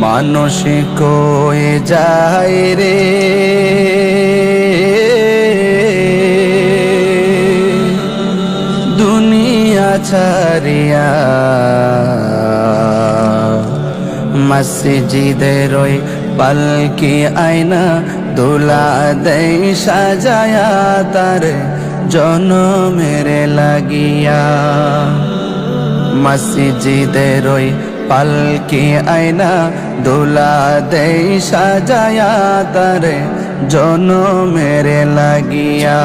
মানুষ কয়ে যায় রে দুনিয়া ছাড়িয়া, মসজিদের ওই পালকি আয়না দোলা দেই সাজায়া তার জনমের লাগিয়া। মসজিদের ওই পালকি আয়না দোলা দেই সাজায়া তার জনমের লাগিয়া।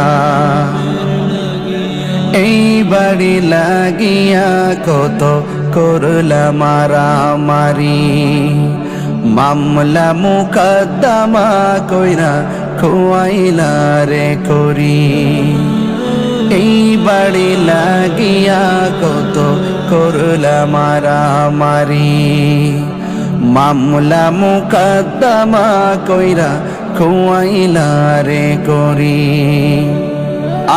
এই বাড়ি লাগিয়া কত করলা মারামারি, মামলা মুকদ্দমা কইরা খুয়াইলা রে করি। এই বাড়ি লাগিয়া কত করলা মারামারি, মামলা মুকদ্দমা কইরা খুয়াইলা রে করি।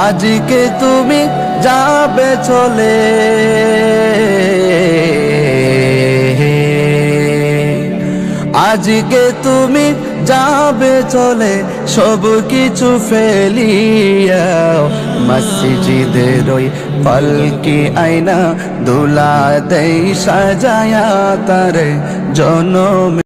আজকে তুমি যাবে চলে, আজকে তুমি যাবে চলে সব কিছু ফেলিয়া। মসজিদের ওই পালকি আয়না দোলা দেই সাজায়া তার জনম